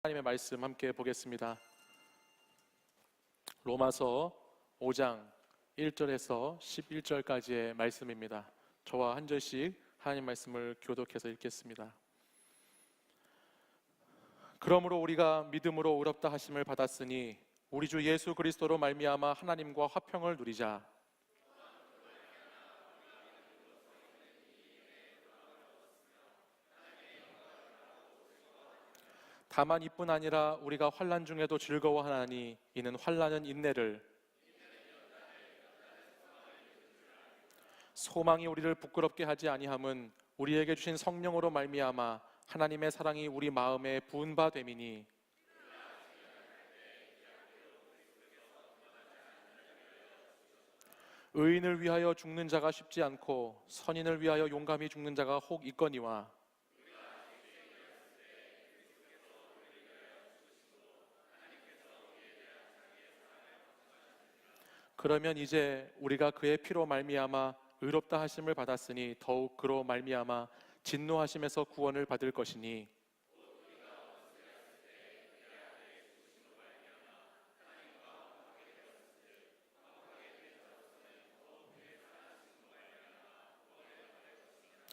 하나님의 말씀 함께 보겠습니다. 로마서 5장 1절에서 11절까지의 말씀입니다. 저와 한 절씩 하나님 말씀을 교독해서 읽겠습니다. 그러므로 우리가 믿음으로 의롭다 하심을 받았으니 우리 주 예수 그리스도로 말미암아 하나님과 화평을 누리자. 다만 이뿐 아니라 우리가 환난 중에도 즐거워하나니 이는 환난은 인내를, 소망이 우리를 부끄럽게 하지 아니함은 우리에게 주신 성령으로 말미암아 하나님의 사랑이 우리 마음에 부은 바 됨이니, 의인을 위하여 죽는 자가 쉽지 않고 선인을 위하여 용감히 죽는 자가 혹 있거니와, 그러면 이제 우리가 그의 피로 말미암아 의롭다 하심을 받았으니 더욱 그로 말미암아 진노하심에서 구원을 받을 것이니,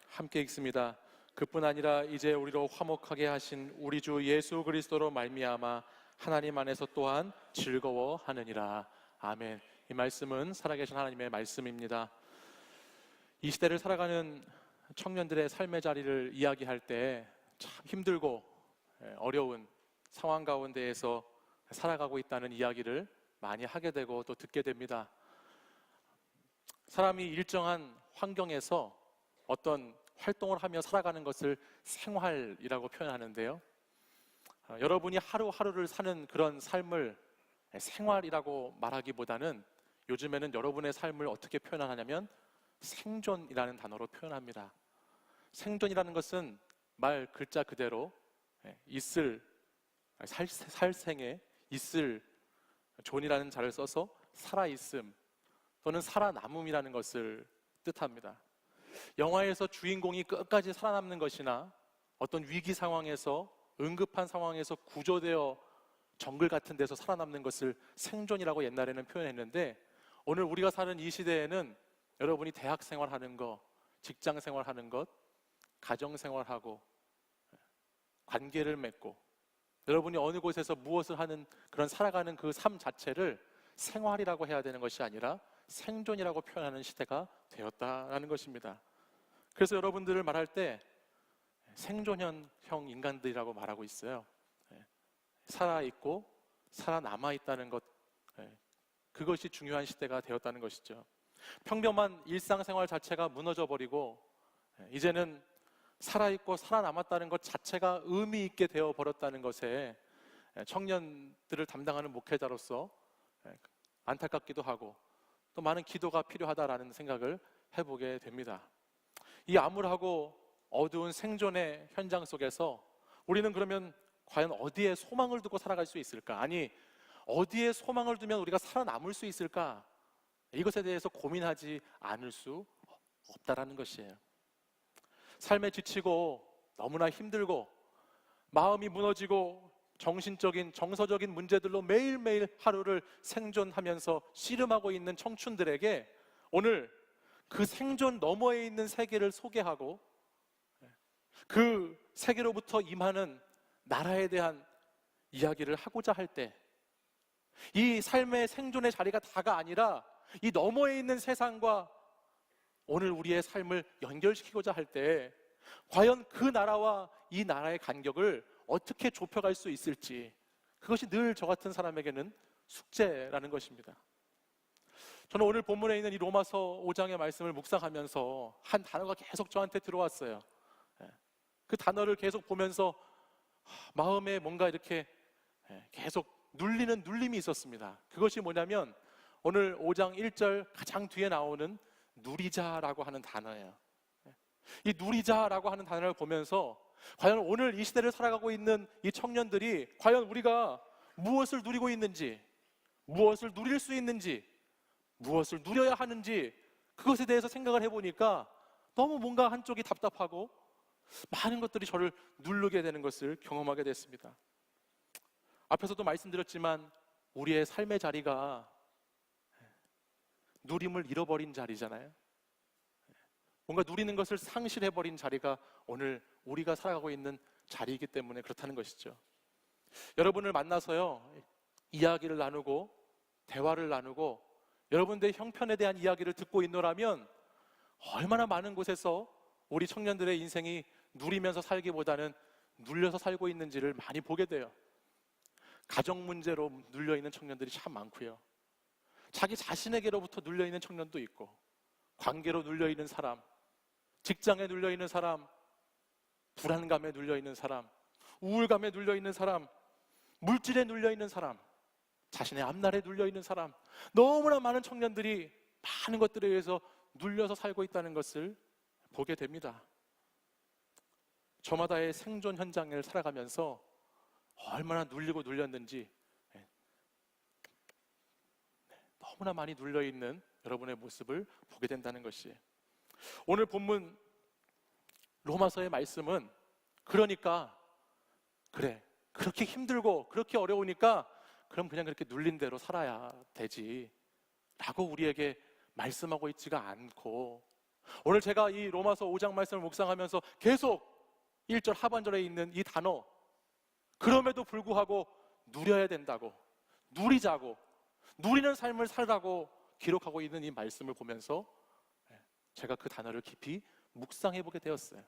함께 읽습니다. 그뿐 아니라 이제 우리로 화목하게 하신 우리 주 예수 그리스도로 말미암아 하나님 안에서 또한 즐거워하느니라. 아멘. 이 말씀은 살아계신 하나님의 말씀입니다. 이 시대를 살아가는 청년들의 삶의 자리를 이야기할 때 참 힘들고 어려운 상황 가운데에서 살아가고 있다는 이야기를 많이 하게 되고 또 듣게 됩니다. 사람이 일정한 환경에서 어떤 활동을 하며 살아가는 것을 생활이라고 표현하는데요. 여러분이 하루하루를 사는 그런 삶을 생활이라고 말하기보다는 요즘에는 여러분의 삶을 어떻게 표현하냐면 생존이라는 단어로 표현합니다. 생존이라는 것은 말 글자 그대로 있을, 살생에 있을 존이라는 자를 써서 살아있음 또는 살아남음이라는 것을 뜻합니다. 영화에서 주인공이 끝까지 살아남는 것이나 어떤 위기 상황에서 응급한 상황에서 구조되어 정글 같은 데서 살아남는 것을 생존이라고 옛날에는 표현했는데, 오늘 우리가 사는 이 시대에는 여러분이 대학 생활하는 것, 직장 생활하는 것, 가정 생활하고 관계를 맺고 여러분이 어느 곳에서 무엇을 하는 그런 살아가는 그 삶 자체를 생활이라고 해야 되는 것이 아니라 생존이라고 표현하는 시대가 되었다라는 것입니다. 그래서 여러분들을 말할 때 생존형 인간들이라고 말하고 있어요. 살아있고 살아남아 있다는 것, 그것이 중요한 시대가 되었다는 것이죠. 평범한 일상생활 자체가 무너져버리고 이제는 살아있고 살아남았다는 것 자체가 의미 있게 되어버렸다는 것에 청년들을 담당하는 목회자로서 안타깝기도 하고 또 많은 기도가 필요하다라는 생각을 해보게 됩니다. 이 암울하고 어두운 생존의 현장 속에서 우리는 그러면 과연 어디에 소망을 두고 살아갈 수 있을까? 아니, 어디에 소망을 두면 우리가 살아남을 수 있을까? 이것에 대해서 고민하지 않을 수 없다라는 것이에요. 삶에 지치고 너무나 힘들고 마음이 무너지고 정신적인, 정서적인 문제들로 매일매일 하루를 생존하면서 씨름하고 있는 청춘들에게 오늘 그 생존 너머에 있는 세계를 소개하고 그 세계로부터 임하는 나라에 대한 이야기를 하고자 할 때, 이 삶의 생존의 자리가 다가 아니라 이 너머에 있는 세상과 오늘 우리의 삶을 연결시키고자 할 때 과연 그 나라와 이 나라의 간격을 어떻게 좁혀갈 수 있을지, 그것이 늘 저 같은 사람에게는 숙제라는 것입니다. 저는 오늘 본문에 있는 이 로마서 5장의 말씀을 묵상하면서 한 단어가 계속 저한테 들어왔어요. 그 단어를 계속 보면서 마음에 뭔가 이렇게 계속 눌리는 눌림이 있었습니다. 그것이 뭐냐면 오늘 5장 1절 가장 뒤에 나오는 누리자라고 하는 단어예요. 이 누리자라고 하는 단어를 보면서 과연 오늘 이 시대를 살아가고 있는 이 청년들이 과연 우리가 무엇을 누리고 있는지, 무엇을 누릴 수 있는지, 무엇을 누려야 하는지 그것에 대해서 생각을 해보니까 너무 뭔가 한쪽이 답답하고 많은 것들이 저를 누르게 되는 것을 경험하게 됐습니다. 앞에서도 말씀드렸지만 우리의 삶의 자리가 누림을 잃어버린 자리잖아요. 뭔가 누리는 것을 상실해버린 자리가 오늘 우리가 살아가고 있는 자리이기 때문에 그렇다는 것이죠. 여러분을 만나서요, 이야기를 나누고 대화를 나누고 여러분들의 형편에 대한 이야기를 듣고 있노라면 얼마나 많은 곳에서 우리 청년들의 인생이 누리면서 살기보다는 눌려서 살고 있는지를 많이 보게 돼요. 가정 문제로 눌려있는 청년들이 참 많고요. 자기 자신에게로부터 눌려있는 청년도 있고, 관계로 눌려있는 사람, 직장에 눌려있는 사람, 불안감에 눌려있는 사람, 우울감에 눌려있는 사람, 물질에 눌려있는 사람, 자신의 앞날에 눌려있는 사람, 너무나 많은 청년들이 많은 것들에 의해서 눌려서 살고 있다는 것을 보게 됩니다. 저마다의 생존 현장을 살아가면서 얼마나 눌리고 눌렸는지 너무나 많이 눌려있는 여러분의 모습을 보게 된다는 것이, 오늘 본문 로마서의 말씀은 그러니까 그래, 그렇게 힘들고 그렇게 어려우니까 그럼 그냥 그렇게 눌린 대로 살아야 되지 라고 우리에게 말씀하고 있지가 않고, 오늘 제가 이 로마서 5장 말씀을 묵상하면서 계속 1절 하반절에 있는 이 단어, 그럼에도 불구하고 누려야 된다고, 누리자고, 누리는 삶을 살라고 기록하고 있는 이 말씀을 보면서 제가 그 단어를 깊이 묵상해 보게 되었어요.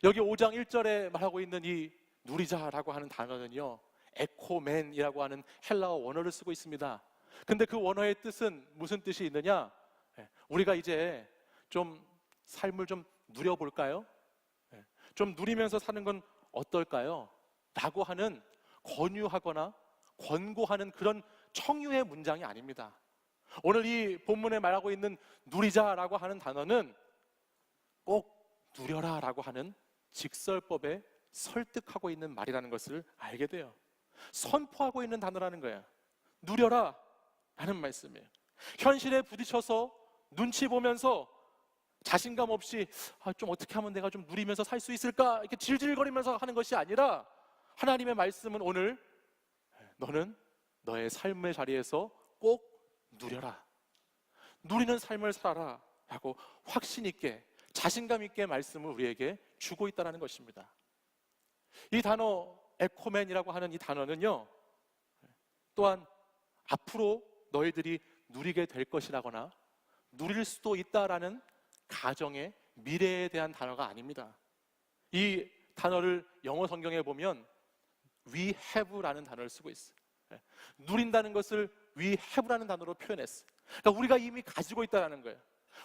여기 5장 1절에 말하고 있는 이 누리자라고 하는 단어는요, 에코멘이라고 하는 헬라어 원어를 쓰고 있습니다. 근데 그 원어의 뜻은 무슨 뜻이 있느냐? 우리가 이제 좀 삶을 좀 누려볼까요? 좀 누리면서 사는 건 어떨까요? 라고 하는 권유하거나 권고하는 그런 청유의 문장이 아닙니다. 오늘 이 본문에 말하고 있는 누리자라고 하는 단어는 꼭 누려라 라고 하는 직설법에 설득하고 있는 말이라는 것을 알게 돼요. 선포하고 있는 단어라는 거예요. 누려라 라는 말씀이에요. 현실에 부딪혀서 눈치 보면서 자신감 없이 좀 어떻게 하면 내가 좀 누리면서 살 수 있을까 이렇게 질질거리면서 하는 것이 아니라, 하나님의 말씀은 오늘 너는 너의 삶의 자리에서 꼭 누려라, 누리는 삶을 살아라 라고 확신 있게 자신감 있게 말씀을 우리에게 주고 있다는 것입니다. 이 단어 에코맨이라고 하는 이 단어는요, 또한 앞으로 너희들이 누리게 될 것이라거나 누릴 수도 있다라는 가정의 미래에 대한 단어가 아닙니다. 이 단어를 영어 성경에 보면 we have라는 단어를 쓰고 있어요. 누린다는 것을 we have라는 단어로 표현했어요. 그러니까 우리가 이미 가지고 있다는 거예요.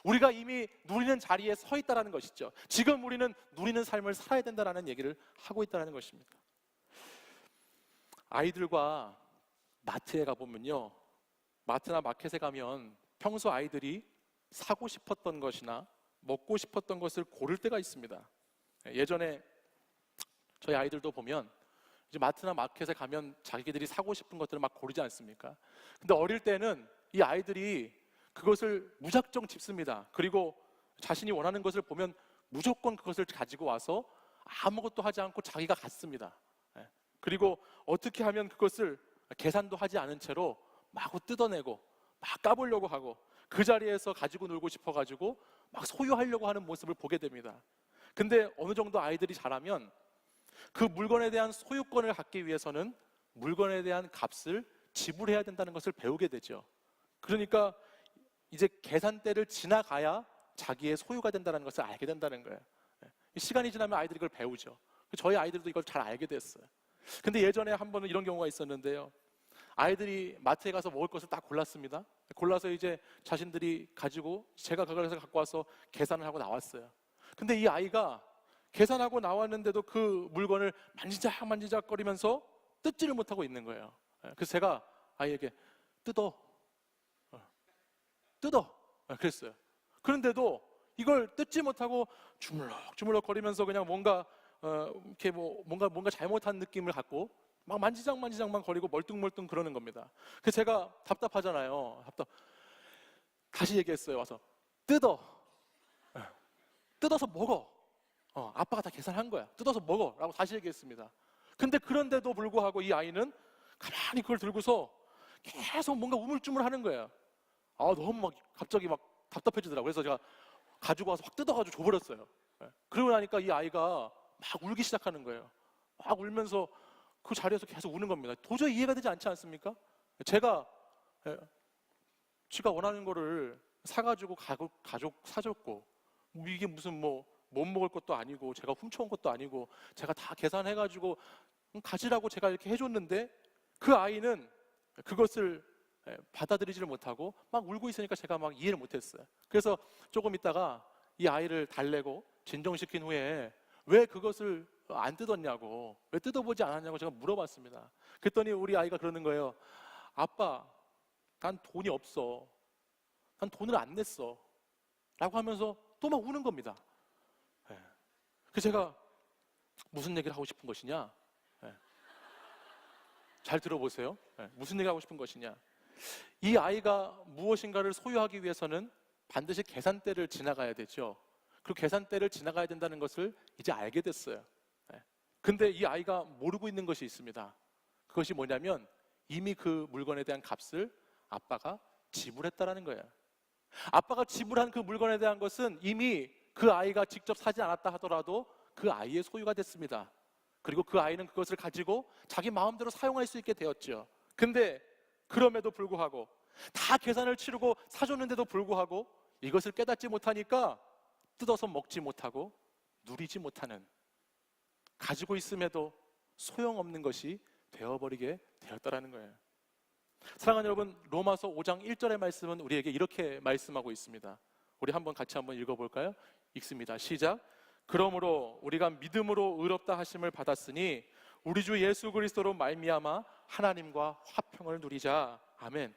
우리가 이미 누리는 자리에 서 있다는 것이죠. 지금 우리는 누리는 삶을 살아야 된다는 얘기를 하고 있다는 것입니다. 아이들과 마트에 가보면요, 마트나 마켓에 가면 평소 아이들이 사고 싶었던 것이나 먹고 싶었던 것을 고를 때가 있습니다. 예전에 저희 아이들도 보면 이제 마트나 마켓에 가면 자기들이 사고 싶은 것들을 막 고르지 않습니까? 근데 어릴 때는 이 아이들이 그것을 무작정 집습니다. 그리고 자신이 원하는 것을 보면 무조건 그것을 가지고 와서 아무것도 하지 않고 자기가 갖습니다. 그리고 어떻게 하면 그것을 계산도 하지 않은 채로 마구 뜯어내고 막 까보려고 하고 그 자리에서 가지고 놀고 싶어가지고 막 소유하려고 하는 모습을 보게 됩니다. 근데 어느 정도 아이들이 자라면 그 물건에 대한 소유권을 갖기 위해서는 물건에 대한 값을 지불해야 된다는 것을 배우게 되죠. 그러니까 이제 계산대를 지나가야 자기의 소유가 된다는 것을 알게 된다는 거예요. 시간이 지나면 아이들이 그걸 배우죠. 저희 아이들도 이걸 잘 알게 됐어요. 근데 예전에 한 번은 이런 경우가 있었는데요, 아이들이 마트에 가서 먹을 것을 딱 골랐습니다. 골라서 이제 자신들이 가지고 제가 그걸 갖고 와서 계산을 하고 나왔어요. 근데 이 아이가 계산하고 나왔는데도 그 물건을 만지작 거리면서 뜯지를 못하고 있는 거예요. 그래서 제가 아이에게 뜯어 그랬어요. 그런데도 이걸 뜯지 못하고 주물럭 거리면서 그냥 뭔가 이렇게 뭔가 잘못한 느낌을 갖고 막 만지작만 거리고 멀뚱멀뚱 그러는 겁니다. 그래서 제가 답답하잖아요. 다시 얘기했어요. 와서 뜯어서 먹어. 아빠가 다 계산한 거야. 뜯어서 먹어 라고 다시 얘기했습니다. 근데 그런데도 불구하고 이 아이는 가만히 그걸 들고서 계속 뭔가 우물쭈물하는 거예요. 너무 막 갑자기 막 답답해지더라고요. 그래서 제가 가지고 와서 확 뜯어가지고 줘버렸어요. 그러고 나니까 이 아이가 막 울기 시작하는 거예요. 막 울면서 그 자리에서 계속 우는 겁니다. 도저히 이해가 되지 않지 않습니까? 제가 지가 원하는 거를 사가지고 가족 사줬고, 이게 무슨 못 먹을 것도 아니고 제가 훔쳐온 것도 아니고 제가 다 계산해가지고 가지라고 제가 이렇게 해줬는데 그 아이는 그것을 받아들이지를 못하고 막 울고 있으니까 제가 막 이해를 못했어요. 그래서 조금 있다가 이 아이를 달래고 진정시킨 후에 왜 그것을 안 뜯었냐고, 왜 뜯어보지 않았냐고 제가 물어봤습니다. 그랬더니 우리 아이가 그러는 거예요. 아빠, 난 돈이 없어. 난 돈을 안 냈어. 라고 하면서 또 막 우는 겁니다. 그래서 제가 무슨 얘기를 하고 싶은 것이냐? 잘 들어보세요. 무슨 얘기를 하고 싶은 것이냐? 이 아이가 무엇인가를 소유하기 위해서는 반드시 계산대를 지나가야 되죠. 그리고 계산대를 지나가야 된다는 것을 이제 알게 됐어요. 근데 이 아이가 모르고 있는 것이 있습니다. 그것이 뭐냐면 이미 그 물건에 대한 값을 아빠가 지불했다라는 거예요. 아빠가 지불한 그 물건에 대한 것은 이미 그 아이가 직접 사지 않았다 하더라도 그 아이의 소유가 됐습니다. 그리고 그 아이는 그것을 가지고 자기 마음대로 사용할 수 있게 되었죠. 근데 그럼에도 불구하고 다 계산을 치르고 사줬는데도 불구하고 이것을 깨닫지 못하니까 뜯어서 먹지 못하고 누리지 못하는, 가지고 있음에도 소용없는 것이 되어버리게 되었다라는 거예요. 사랑하는 여러분, 로마서 5장 1절의 말씀은 우리에게 이렇게 말씀하고 있습니다. 우리 같이 한번 읽어볼까요? 읽습니다. 시작. 그러므로 우리가 믿음으로 의롭다 하심을 받았으니 우리 주 예수 그리스도로 말미암아 하나님과 화평을 누리자. 아멘.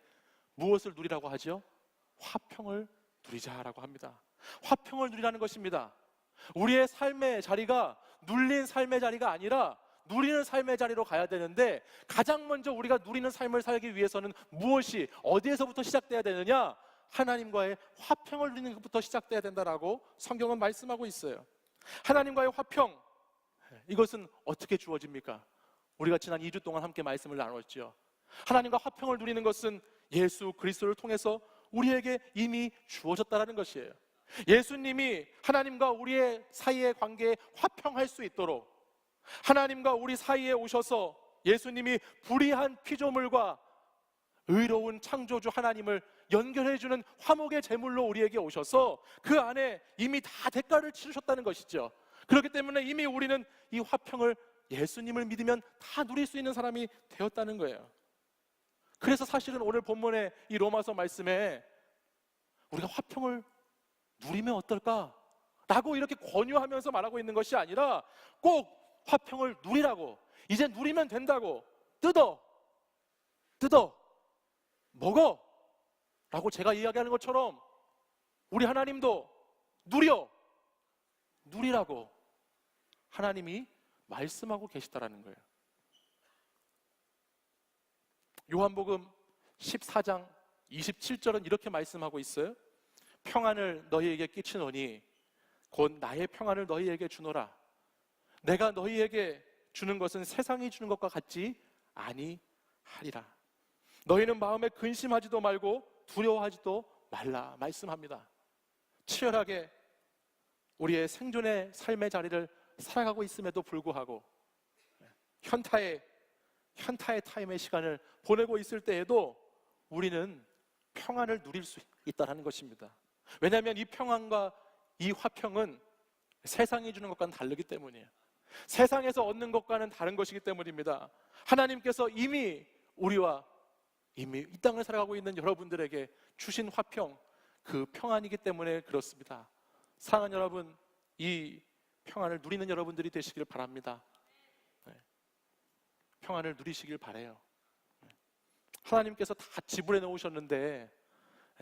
무엇을 누리라고 하죠? 화평을 누리자라고 합니다. 화평을 누리라는 것입니다. 우리의 삶의 자리가 눌린 삶의 자리가 아니라 누리는 삶의 자리로 가야 되는데, 가장 먼저 우리가 누리는 삶을 살기 위해서는 무엇이, 어디에서부터 시작돼야 되느냐? 하나님과의 화평을 누리는 것부터 시작돼야 된다라고 성경은 말씀하고 있어요. 하나님과의 화평, 이것은 어떻게 주어집니까? 우리가 지난 2주 동안 함께 말씀을 나눴죠. 하나님과 화평을 누리는 것은 예수 그리스도를 통해서 우리에게 이미 주어졌다는 것이에요. 예수님이 하나님과 우리의 사이의 관계에 화평할 수 있도록 하나님과 우리 사이에 오셔서 예수님이 불의한 피조물과 의로운 창조주 하나님을 연결해주는 화목의 제물로 우리에게 오셔서 그 안에 이미 다 대가를 치르셨다는 것이죠. 그렇기 때문에 이미 우리는 이 화평을, 예수님을 믿으면 다 누릴 수 있는 사람이 되었다는 거예요. 그래서 사실은 오늘 본문의 이 로마서 말씀에 우리가 화평을 누리면 어떨까? 라고 이렇게 권유하면서 말하고 있는 것이 아니라 꼭 화평을 누리라고, 이제 누리면 된다고, 뜯어 먹어 라고 제가 이야기하는 것처럼 우리 하나님도 누리라고 하나님이 말씀하고 계시다라는 거예요. 요한복음 14장 27절은 이렇게 말씀하고 있어요. 평안을 너희에게 끼치노니 곧 나의 평안을 너희에게 주노라. 내가 너희에게 주는 것은 세상이 주는 것과 같지 아니하리라. 너희는 마음에 근심하지도 말고 두려워하지도 말라 말씀합니다. 치열하게 우리의 생존의 삶의 자리를 살아가고 있음에도 불구하고 현타의 타임의 시간을 보내고 있을 때에도 우리는 평안을 누릴 수 있다는 것입니다. 왜냐하면 이 평안과 이 화평은 세상이 주는 것과는 다르기 때문이에요. 세상에서 얻는 것과는 다른 것이기 때문입니다. 하나님께서 이미 우리와 이미 이 땅을 살아가고 있는 여러분들에게 주신 화평, 그 평안이기 때문에 그렇습니다. 사랑하는 여러분, 이 평안을 누리는 여러분들이 되시길 바랍니다. 평안을 누리시길 바라요. 하나님께서 다 지불해 놓으셨는데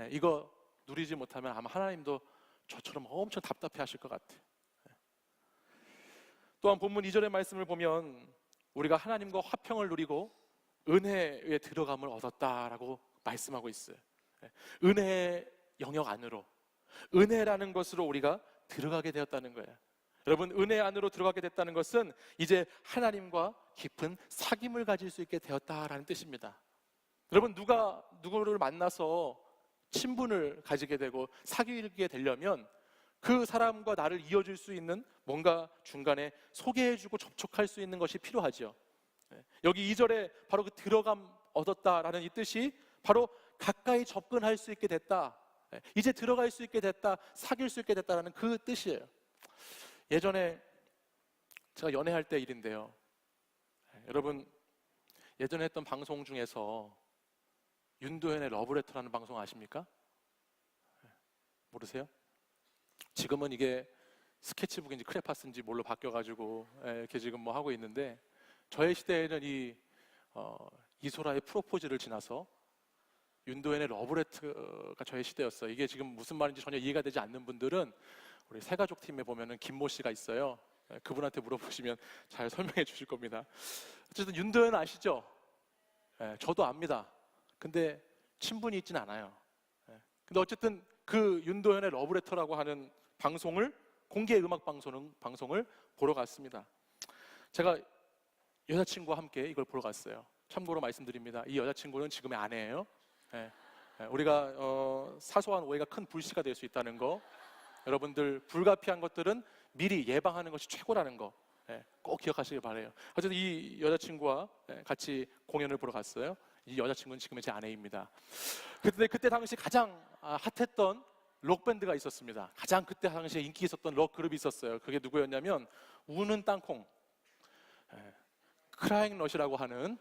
이거 누리지 못하면 아마 하나님도 저처럼 엄청 답답해 하실 것 같아요. 또한 본문 2절의 말씀을 보면 우리가 하나님과 화평을 누리고 은혜에 들어감을 얻었다라고 말씀하고 있어요. 은혜의 영역 안으로, 은혜라는 것으로 우리가 들어가게 되었다는 거예요. 여러분, 은혜 안으로 들어가게 됐다는 것은 이제 하나님과 깊은 사귐을 가질 수 있게 되었다라는 뜻입니다. 여러분, 누구를 만나서 친분을 가지게 되고 사귀게 되려면 그 사람과 나를 이어줄 수 있는 뭔가 중간에 소개해주고 접촉할 수 있는 것이 필요하죠. 여기 2절에 바로 그 들어감 얻었다라는 이 뜻이 바로 가까이 접근할 수 있게 됐다, 이제 들어갈 수 있게 됐다, 사귈 수 있게 됐다라는 그 뜻이에요. 예전에 제가 연애할 때 일인데요. 여러분, 예전에 했던 방송 중에서 윤도현의 러브레터라는 방송 아십니까? 모르세요? 지금은 이게 스케치북인지 크레파스인지 뭘로 바뀌어가지고 이렇게 지금 뭐 하고 있는데, 저의 시대에는 이소라의 프로포즈를 지나서 윤도현의 러브레터가 저의 시대였어요. 이게 지금 무슨 말인지 전혀 이해가 되지 않는 분들은 우리 새가족 팀에 보면은 김모 씨가 있어요. 그분한테 물어보시면 잘 설명해 주실 겁니다. 어쨌든 윤도현 아시죠? 저도 압니다. 근데 친분이 있진 않아요. 근데 어쨌든 그 윤도현의 러브레터라고 하는 방송을, 공개 음악 방송을 보러 갔습니다. 제가 여자친구와 함께 이걸 보러 갔어요. 참고로 말씀드립니다. 이 여자친구는 지금의 아내예요. 우리가 사소한 오해가 큰 불씨가 될 수 있다는 거, 여러분들 불가피한 것들은 미리 예방하는 것이 최고라는 거 꼭 기억하시길 바라요. 어쨌든 이 여자친구와 같이 공연을 보러 갔어요. 이 여자친구는 지금의 제 아내입니다. 그때 당시 가장 핫했던 록밴드가 있었습니다. 가장 그때 당시에 인기 있었던 록 그룹이 있었어요. 그게 누구였냐면 우는 땅콩, 크라잉 넛이라고 하는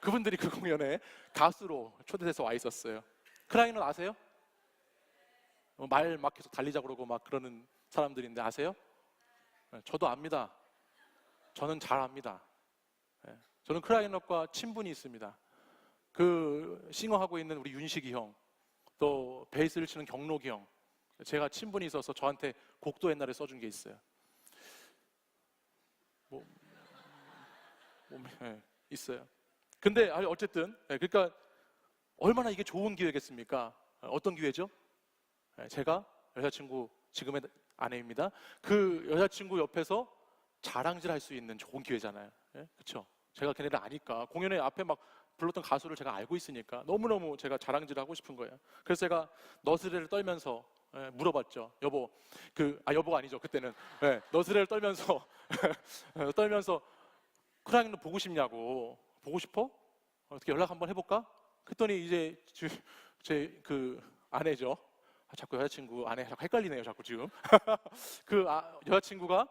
그분들이 그 공연에 가수로 초대돼서 와 있었어요. 크라잉 넛 아세요? 말 막 계속 달리자 그러고 막 그러는 사람들인데 아세요? 저도 압니다. 저는 잘 압니다. 저는 크라잉 넛과 친분이 있습니다. 그 싱어하고 있는 우리 윤식이 형, 또 베이스를 치는 경록이 형, 제가 친분이 있어서 저한테 곡도 옛날에 써준 게 있어요. 있어요. 근데 어쨌든 그러니까 얼마나 이게 좋은 기회겠습니까? 어떤 기회죠? 제가 여자친구, 지금의 아내입니다. 그 여자친구 옆에서 자랑질 할 수 있는 좋은 기회잖아요. 그렇죠? 제가 걔네를 아니까, 공연에 앞에 막 불렀던 가수를 제가 알고 있으니까 너무너무 제가 자랑질을 하고 싶은 거예요. 그래서 제가 너스레를 떨면서 물어봤죠. 여보, 여보가 아니죠. 그때는 너스레를 떨면서 떨면서 크라잉 넛 보고 싶냐고. 보고 싶어? 어떻게 연락 한번 해볼까? 그랬더니 이제 제 아내죠. 자꾸 여자친구 아내 자꾸 헷갈리네요. 자꾸 지금 여자친구가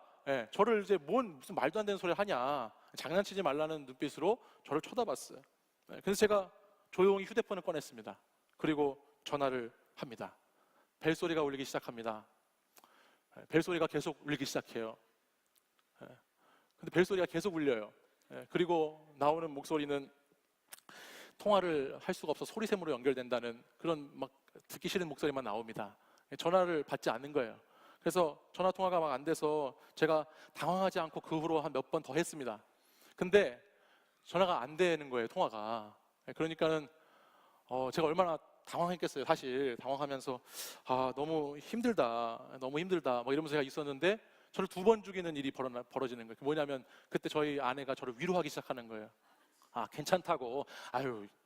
저를 이제 무슨 말도 안 되는 소리를 하냐, 장난치지 말라는 눈빛으로 저를 쳐다봤어요. 그래서 제가 조용히 휴대폰을 꺼냈습니다. 그리고 전화를 합니다. 벨소리가 울리기 시작합니다. 벨소리가 계속 울리기 시작해요. 근데 벨소리가 계속 울려요. 그리고 나오는 목소리는 통화를 할 수가 없어 소리샘으로 연결된다는 그런 막 듣기 싫은 목소리만 나옵니다. 전화를 받지 않는 거예요. 그래서 전화 통화가 막 안 돼서 제가 당황하지 않고 그 후로 한 몇 번 더 했습니다. 근데 전화가 안 되는 거예요, 통화가. 그러니까는 제가 얼마나 당황했겠어요. 사실 당황하면서 너무 힘들다 뭐 이러면서 제가 있었는데, 저를 2번 죽이는 일이 벌어지는 거예요. 뭐냐면 그때 저희 아내가 저를 위로하기 시작하는 거예요. 괜찮다고.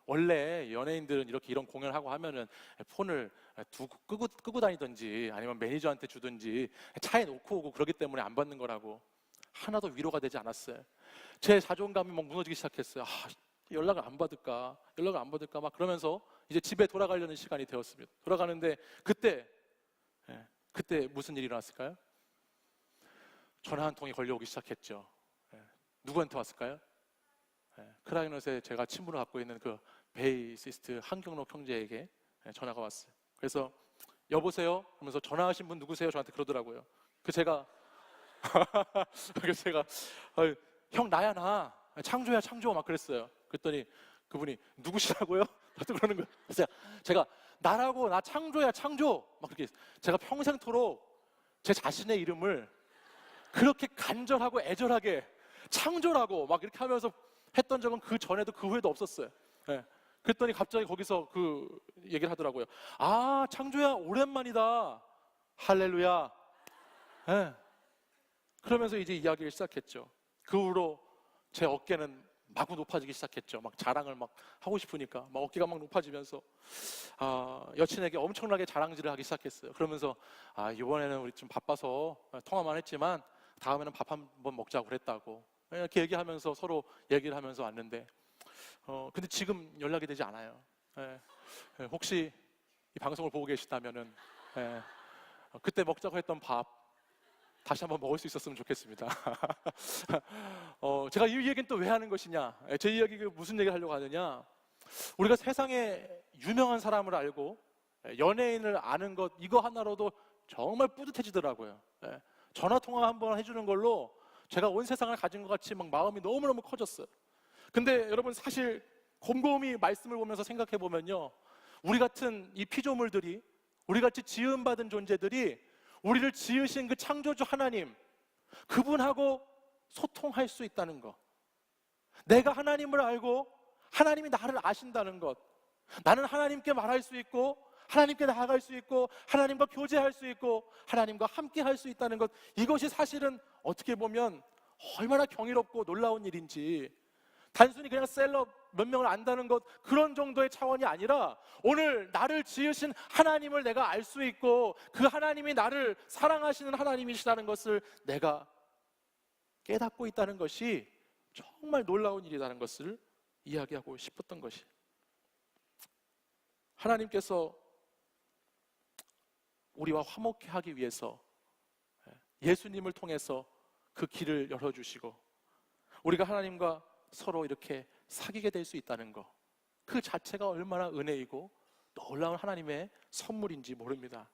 원래 연예인들은 이런 공연을 하고 하면은 폰을 끄고 다니든지 아니면 매니저한테 주든지 차에 놓고 오고 그러기 때문에 안 받는 거라고. 하나도 위로가 되지 않았어요. 제 자존감이 막 무너지기 시작했어요. 연락을 안 받을까 막 그러면서 이제 집에 돌아가려는 시간이 되었습니다. 돌아가는데 그때 무슨 일이 일어났을까요? 전화 한 통이 걸려오기 시작했죠. 누구한테 왔을까요? 크라잉 넛에 제가 친분을 갖고 있는 그 베이시스트 한경록 형제에게 전화가 왔어요. 그래서 여보세요? 하면서 전화하신 분 누구세요? 저한테 그러더라고요. 그래서 제가 형 나야 나 창조야 창조 막 그랬어요. 그랬더니 그분이 누구시라고요? 또 그러는 거예요. 그래서 제가 나라고, 나 창조야 창조 막 그렇게, 제가 평생토록 제 자신의 이름을 그렇게 간절하고 애절하게 창조라고 막 이렇게 하면서 했던 적은 그 전에도 그 후에도 없었어요. 그랬더니 갑자기 거기서 그 얘기를 하더라고요. 아, 창조야, 오랜만이다. 할렐루야. 예. 그러면서 이제 이야기를 시작했죠. 그 후로 제 어깨는 마구 높아지기 시작했죠. 막 자랑을 막 하고 싶으니까 막 어깨가 막 높아지면서 여친에게 엄청나게 자랑질을 하기 시작했어요. 그러면서 이번에는 우리 좀 바빠서 통화만 했지만 다음에는 밥 한번 먹자고 그랬다고 이렇게 얘기하면서 서로 얘기를 하면서 왔는데 근데 지금 연락이 되지 않아요. 예. 혹시 이 방송을 보고 계시다면은 그때 먹자고 했던 밥 다시 한번 먹을 수 있었으면 좋겠습니다. 제가 이 얘기는 또 왜 하는 것이냐? 제 이야기 무슨 얘기를 하려고 하느냐? 우리가 세상에 유명한 사람을 알고 연예인을 아는 것 이거 하나로도 정말 뿌듯해지더라고요. 전화 통화 한번 해주는 걸로 제가 온 세상을 가진 것 같이 막 마음이 너무너무 커졌어요. 근데 여러분 사실 곰곰이 말씀을 보면서 생각해 보면요, 우리 같은 이 피조물들이, 우리 같이 지음받은 존재들이 우리를 지으신 그 창조주 하나님, 그분하고 소통할 수 있다는 것, 내가 하나님을 알고 하나님이 나를 아신다는 것, 나는 하나님께 말할 수 있고 하나님께 나아갈 수 있고 하나님과 교제할 수 있고 하나님과 함께 할 수 있다는 것, 이것이 사실은 어떻게 보면 얼마나 경이롭고 놀라운 일인지, 단순히 그냥 셀럽 몇 명을 안다는 것 그런 정도의 차원이 아니라 오늘 나를 지으신 하나님을 내가 알 수 있고 그 하나님이 나를 사랑하시는 하나님이시라는 것을 내가 깨닫고 있다는 것이 정말 놀라운 일이라는 것을 이야기하고 싶었던 것이, 하나님께서 우리와 화목케 하기 위해서 예수님을 통해서 그 길을 열어주시고 우리가 하나님과 서로 이렇게 사귀게 될 수 있다는 것, 그 자체가 얼마나 은혜이고 놀라운 하나님의 선물인지 모릅니다.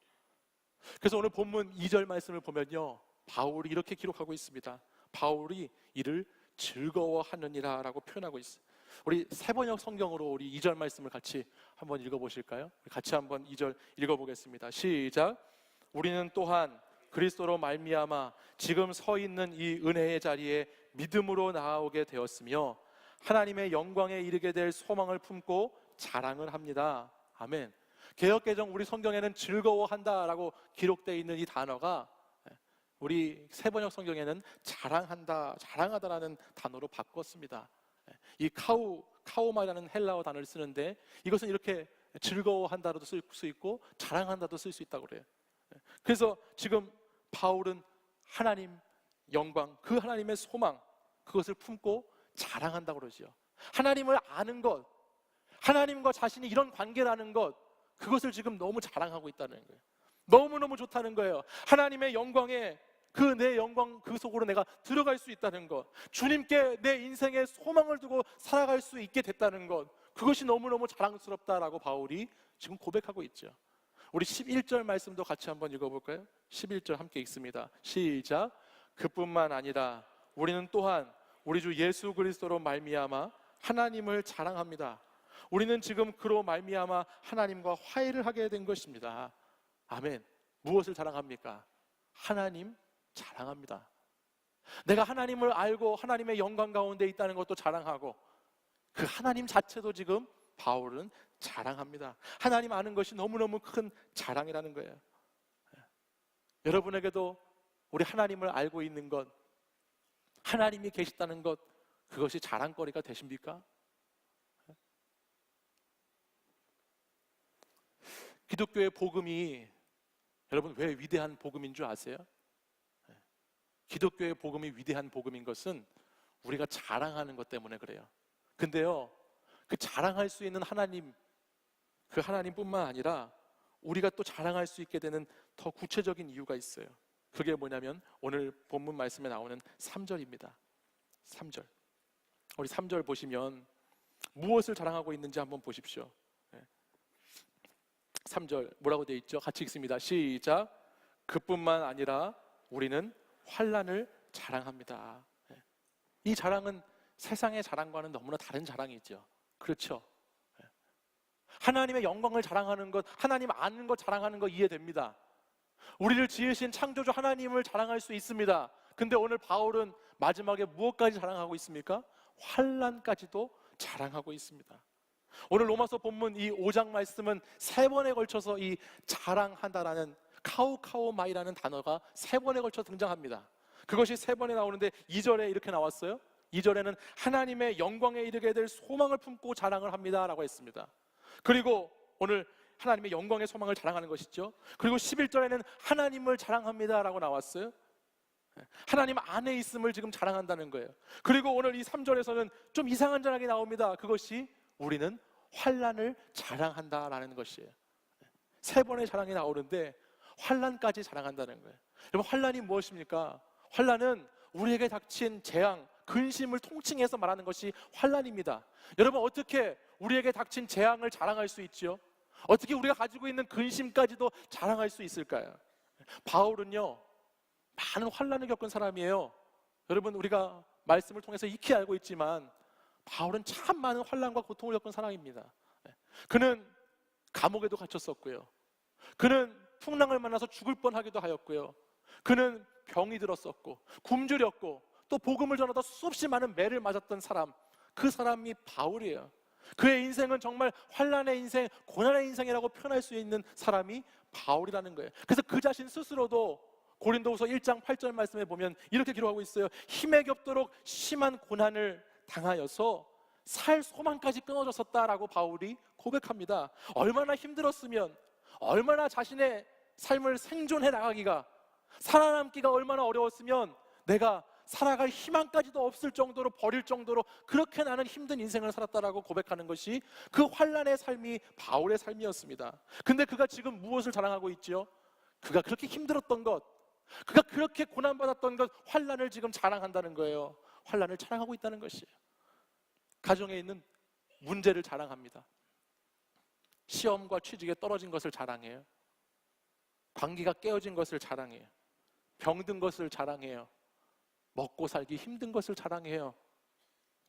그래서 오늘 본문 2절 말씀을 보면요, 바울이 이렇게 기록하고 있습니다. 바울이 이를 즐거워하느니라 라고 표현하고 있어요. 우리 새번역 성경으로 우리 2절 말씀을 같이 한번 읽어보실까요? 같이 한번 2절 읽어보겠습니다. 시작. 우리는 또한 그리스도로 말미암아 지금 서 있는 이 은혜의 자리에 믿음으로 나아오게 되었으며 하나님의 영광에 이르게 될 소망을 품고 자랑을 합니다. 아멘. 개역개정 우리 성경에는 즐거워한다라고 기록되어 있는 이 단어가 우리 새번역 성경에는 자랑한다, 자랑하다라는 단어로 바꿨습니다. 이 카오마라는 헬라어 단어를 쓰는데 이것은 이렇게 즐거워한다로도 쓸 수 있고 자랑한다도 쓸 수 있다고 그래요. 그래서 지금 바울은 하나님 영광, 그 하나님의 소망, 그것을 품고 자랑한다고 그러죠. 하나님을 아는 것, 하나님과 자신이 이런 관계라는 것, 그것을 지금 너무 자랑하고 있다는 거예요. 너무너무 좋다는 거예요. 하나님의 영광에 그 내 영광 그 속으로 내가 들어갈 수 있다는 것, 주님께 내 인생에 소망을 두고 살아갈 수 있게 됐다는 것, 그것이 너무너무 자랑스럽다라고 바울이 지금 고백하고 있죠. 우리 11절 말씀도 같이 한번 읽어볼까요? 11절 함께 읽습니다. 시작. 그뿐만 아니라 우리는 또한 우리 주 예수 그리스도로 말미암아 하나님을 자랑합니다. 우리는 지금 그로 말미암아 하나님과 화해를 하게 된 것입니다. 아멘. 무엇을 자랑합니까? 하나님 자랑합니다. 내가 하나님을 알고 하나님의 영광 가운데 있다는 것도 자랑하고 그 하나님 자체도 지금 바울은 자랑합니다. 하나님 아는 것이 너무너무 큰 자랑이라는 거예요. 여러분에게도 우리 하나님을 알고 있는 것, 하나님이 계시다는 것, 그것이 자랑거리가 되십니까? 기독교의 복음이 여러분 왜 위대한 복음인 줄 아세요? 기독교의 복음이 위대한 복음인 것은 우리가 자랑하는 것 때문에 그래요. 근데요, 그 자랑할 수 있는 하나님, 그 하나님뿐만 아니라 우리가 또 자랑할 수 있게 되는 더 구체적인 이유가 있어요. 그게 뭐냐면 오늘 본문 말씀에 나오는 3절입니다. 3절. 우리 3절 보시면 무엇을 자랑하고 있는지 한번 보십시오. 3절 뭐라고 되어 있죠? 같이 읽습니다. 시작. 그뿐만 아니라 우리는 환난을 자랑합니다. 이 자랑은 세상의 자랑과는 너무나 다른 자랑이죠. 그렇죠? 하나님의 영광을 자랑하는 것, 하나님 아는 것 자랑하는 거 이해됩니다. 우리를 지으신 창조주 하나님을 자랑할 수 있습니다. 근데 오늘 바울은 마지막에 무엇까지 자랑하고 있습니까? 환난까지도 자랑하고 있습니다. 오늘 로마서 본문 이 5장 말씀은 3번에 걸쳐서 이 자랑한다라는 카우카우마이라는 단어가 3번에 걸쳐 등장합니다. 그것이 3번에 나오는데 2절에 이렇게 나왔어요. 2절에는 하나님의 영광에 이르게 될 소망을 품고 자랑을 합니다 라고 했습니다. 그리고 오늘 하나님의 영광의 소망을 자랑하는 것이죠. 그리고 11절에는 하나님을 자랑합니다 라고 나왔어요. 하나님 안에 있음을 지금 자랑한다는 거예요. 그리고 오늘 이 3절에서는 좀 이상한 자랑이 나옵니다. 그것이 우리는 환난을 자랑한다라는 것이에요. 3번의 자랑이 나오는데 환난까지 자랑한다는 거예요. 여러분, 환난이 무엇입니까? 환난은 우리에게 닥친 재앙, 근심을 통칭해서 말하는 것이 환난입니다. 여러분, 어떻게 우리에게 닥친 재앙을 자랑할 수 있죠? 어떻게 우리가 가지고 있는 근심까지도 자랑할 수 있을까요? 바울은요, 많은 환난을 겪은 사람이에요. 여러분, 우리가 말씀을 통해서 익히 알고 있지만 바울은 참 많은 환난과 고통을 겪은 사람입니다. 그는 감옥에도 갇혔었고요. 그는 풍랑을 만나서 죽을 뻔하기도 하였고요. 그는 병이 들었었고 굶주렸고 또 복음을 전하다 수없이 많은 매를 맞았던 사람, 그 사람이 바울이에요. 그의 인생은 정말 환난의 인생, 고난의 인생이라고 표현할 수 있는 사람이 바울이라는 거예요. 그래서 그 자신 스스로도 고린도후서 1장 8절 말씀에 보면 이렇게 기록하고 있어요. 힘에 겹도록 심한 고난을 당하여서 살 소망까지 끊어졌었다라고 바울이 고백합니다. 얼마나 힘들었으면, 얼마나 자신의 삶을 생존해 나가기가, 살아남기가 얼마나 어려웠으면 내가 살아갈 희망까지도 없을 정도로, 버릴 정도로 그렇게 나는 힘든 인생을 살았다라고 고백하는 것이 그 환난의 삶이 바울의 삶이었습니다. 근데 그가 지금 무엇을 자랑하고 있지요? 그가 그렇게 힘들었던 것, 그가 그렇게 고난받았던 것, 환난을 지금 자랑한다는 거예요. 환난을 자랑하고 있다는 것이에요. 가정에 있는 문제를 자랑합니다. 시험과 취직에 떨어진 것을 자랑해요. 관계가 깨어진 것을 자랑해요. 병든 것을 자랑해요. 먹고 살기 힘든 것을 자랑해요.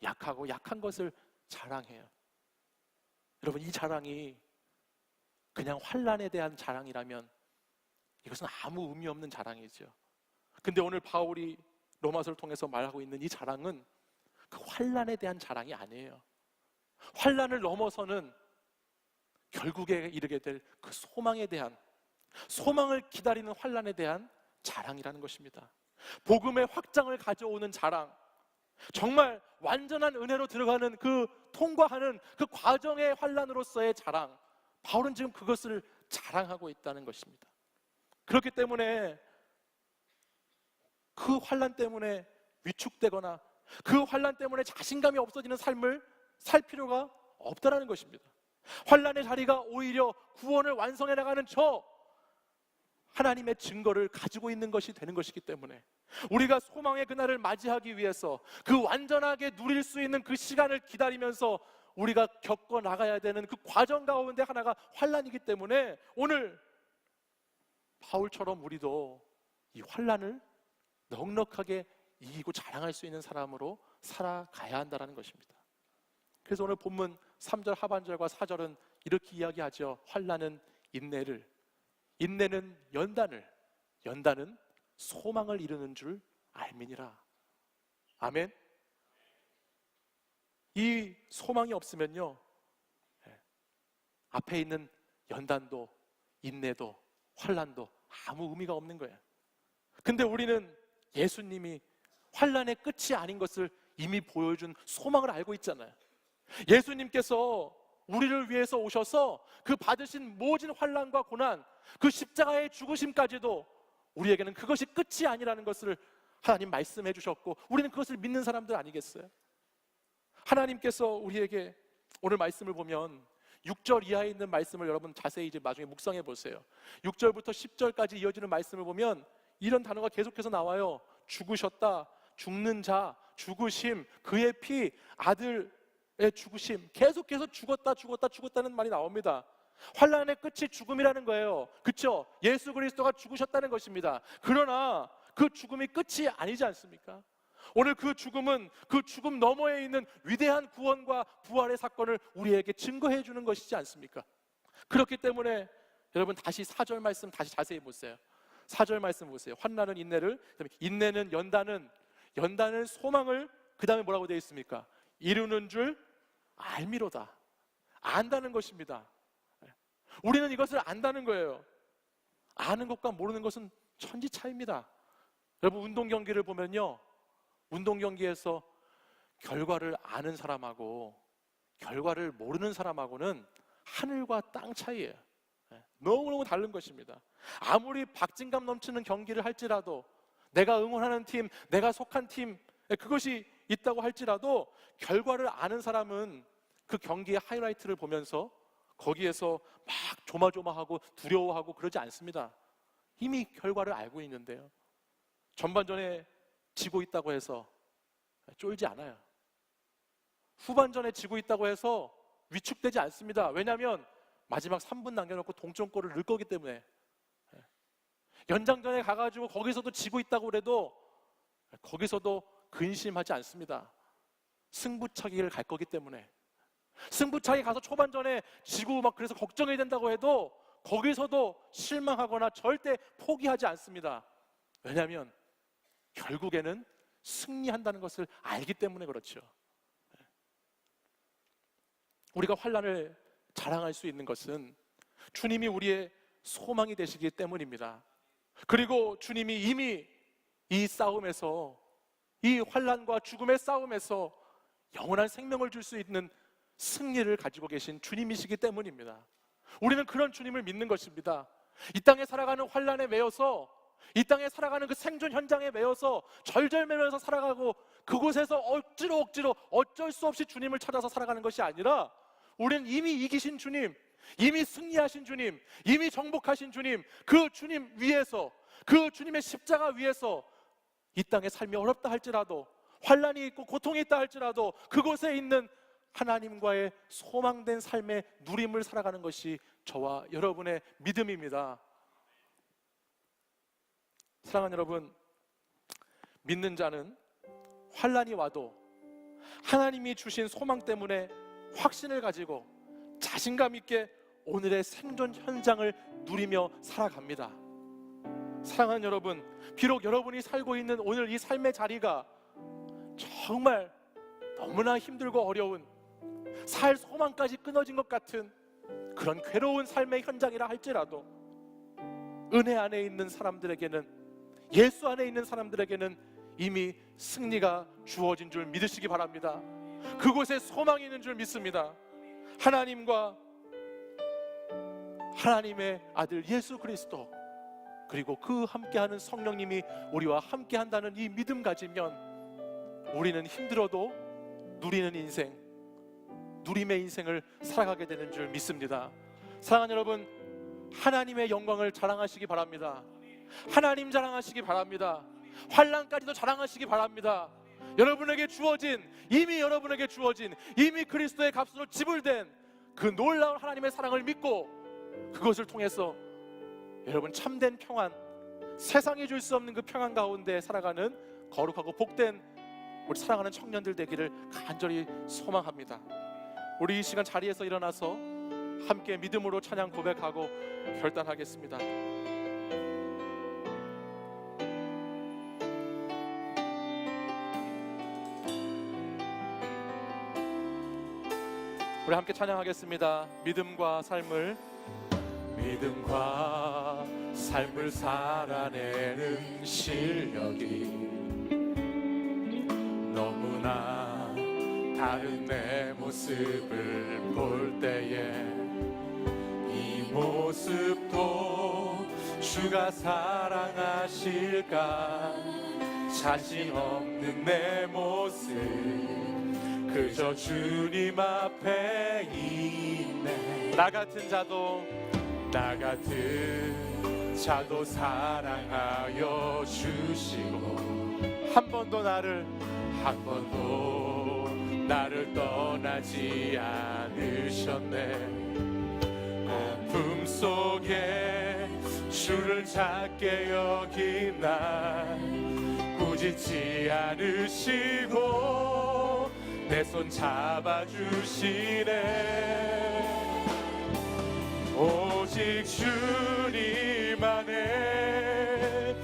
약하고 약한 것을 자랑해요. 여러분, 이 자랑이 그냥 환난에 대한 자랑이라면 이것은 아무 의미 없는 자랑이죠. 근데 오늘 바울이 로마서를 통해서 말하고 있는 이 자랑은 그 환난에 대한 자랑이 아니에요. 환난을 넘어서는 결국에 이르게 될 그 소망에 대한, 소망을 기다리는 환난에 대한 자랑이라는 것입니다. 복음의 확장을 가져오는 자랑, 정말 완전한 은혜로 들어가는 그 통과하는 그 과정의 환난으로서의 자랑, 바울은 지금 그것을 자랑하고 있다는 것입니다. 그렇기 때문에 그 환난 때문에 위축되거나 그 환난 때문에 자신감이 없어지는 삶을 살 필요가 없다는 것입니다. 환난의 자리가 오히려 구원을 완성해 나가는 저 하나님의 증거를 가지고 있는 것이 되는 것이기 때문에 우리가 소망의 그날을 맞이하기 위해서 그 완전하게 누릴 수 있는 그 시간을 기다리면서 우리가 겪어 나가야 되는 그 과정 가운데 하나가 환난이기 때문에 오늘 바울처럼 우리도 이 환난을 넉넉하게 이기고 자랑할 수 있는 사람으로 살아가야 한다는 것입니다. 그래서 오늘 본문 3절 하반절과 4절은 이렇게 이야기하죠. 환난은 인내를, 인내는 연단을, 연단은 소망을 이루는 줄 알미니라. 아멘. 이 소망이 없으면요, 앞에 있는 연단도 인내도 환난도 아무 의미가 없는 거예요. 근데 우리는 예수님이 환난의 끝이 아닌 것을 이미 보여준 소망을 알고 있잖아요. 예수님께서 우리를 위해서 오셔서 그 받으신 모진 환난과 고난, 그 십자가의 죽으심까지도 우리에게는 그것이 끝이 아니라는 것을 하나님 말씀해 주셨고 우리는 그것을 믿는 사람들 아니겠어요? 하나님께서 우리에게 오늘 말씀을 보면 6절 이하에 있는 말씀을 여러분 자세히 이제 나중에 묵상해 보세요. 6절부터 10절까지 이어지는 말씀을 보면 이런 단어가 계속해서 나와요. 죽으셨다, 죽는 자, 죽으심, 그의 피, 아들의 죽으심, 계속해서 죽었다, 죽었다, 죽었다는 말이 나옵니다. 환난의 끝이 죽음이라는 거예요. 그렇죠? 예수 그리스도가 죽으셨다는 것입니다. 그러나 그 죽음이 끝이 아니지 않습니까? 오늘 그 죽음은 그 죽음 너머에 있는 위대한 구원과 부활의 사건을 우리에게 증거해 주는 것이지 않습니까? 그렇기 때문에 여러분 다시 4절 말씀 다시 자세히 보세요. 4절 말씀 보세요. 환난은 인내를, 인내는 연단은, 연단은 소망을, 그 다음에 뭐라고 되어 있습니까? 이루는 줄 알미로다. 안다는 것입니다. 우리는 이것을 안다는 거예요. 아는 것과 모르는 것은 천지 차이입니다. 여러분, 운동 경기를 보면요, 운동 경기에서 결과를 아는 사람하고 결과를 모르는 사람하고는 하늘과 땅 차이예요. 너무너무 다른 것입니다. 아무리 박진감 넘치는 경기를 할지라도, 내가 응원하는 팀, 내가 속한 팀, 그것이 있다고 할지라도 결과를 아는 사람은 그 경기의 하이라이트를 보면서 거기에서 막 조마조마하고 두려워하고 그러지 않습니다. 이미 결과를 알고 있는데요, 전반전에 지고 있다고 해서 쫄지 않아요. 후반전에 지고 있다고 해서 위축되지 않습니다. 왜냐하면 마지막 3분 남겨놓고 동점골을 넣을 거기 때문에. 연장전에 가가지고 거기서도 지고 있다고 그래도 거기서도 근심하지 않습니다. 승부차기를 갈 거기 때문에. 승부차기 가서 초반전에 지고 막 그래서 걱정이 된다고 해도 거기서도 실망하거나 절대 포기하지 않습니다. 왜냐하면 결국에는 승리한다는 것을 알기 때문에 그렇죠. 우리가 환난을 자랑할 수 있는 것은 주님이 우리의 소망이 되시기 때문입니다. 그리고 주님이 이미 이 싸움에서, 이 환난과 죽음의 싸움에서 영원한 생명을 줄 수 있는 승리를 가지고 계신 주님이시기 때문입니다. 우리는 그런 주님을 믿는 것입니다. 이 땅에 살아가는 환난에 매여서, 이 땅에 살아가는 그 생존 현장에 매여서 절절매면서 살아가고 그곳에서 억지로 어쩔 수 없이 주님을 찾아서 살아가는 것이 아니라, 우리는 이미 이기신 주님, 이미 승리하신 주님, 이미 정복하신 주님, 그 주님 위에서, 그 주님의 십자가 위에서 이 땅의 삶이 어렵다 할지라도, 환난이 있고 고통이 있다 할지라도 그곳에 있는 하나님과의 소망된 삶의 누림을 살아가는 것이 저와 여러분의 믿음입니다. 사랑하는 여러분, 믿는 자는 환난이 와도 하나님이 주신 소망 때문에 확신을 가지고 자신감 있게 오늘의 생존 현장을 누리며 살아갑니다. 사랑하는 여러분, 비록 여러분이 살고 있는 오늘 이 삶의 자리가 정말 너무나 힘들고 어려운, 살 소망까지 끊어진 것 같은 그런 괴로운 삶의 현장이라 할지라도, 은혜 안에 있는 사람들에게는, 예수 안에 있는 사람들에게는 이미 승리가 주어진 줄 믿으시기 바랍니다. 그곳에 소망이 있는 줄 믿습니다. 하나님과 하나님의 아들 예수 그리스도, 그리고 그 함께하는 성령님이 우리와 함께한다는 이 믿음 가지면 우리는 힘들어도 누리는 인생, 누림의 인생을 살아가게 되는 줄 믿습니다. 사랑하는 여러분, 하나님의 영광을 자랑하시기 바랍니다. 하나님 자랑하시기 바랍니다. 환난까지도 자랑하시기 바랍니다. 여러분에게 주어진, 이미 여러분에게 주어진, 이미 그리스도의 값으로 지불된 그 놀라운 하나님의 사랑을 믿고 그것을 통해서 여러분 참된 평안, 세상이 줄 수 없는 그 평안 가운데 살아가는 거룩하고 복된 우리 사랑하는 청년들 되기를 간절히 소망합니다. 우리 이 시간 자리에서 일어나서 함께 믿음으로 찬양 고백하고 결단하겠습니다. 우리 함께 찬양하겠습니다. 믿음과 삶을 살아내는 실력이 너무나 다른 내 모습을 볼 때에 이 모습도 주가 사랑하실까, 자신 없는 내 모습 그저 주님 앞에 있네. 나 같은 자도 사랑하여 주시고 한 번도 나를 떠나지 않으셨네. 아픔 속에 주를 찾게 여긴 날 꾸짖지 않으시고 내 손 잡아주시네. 오직 주님 안에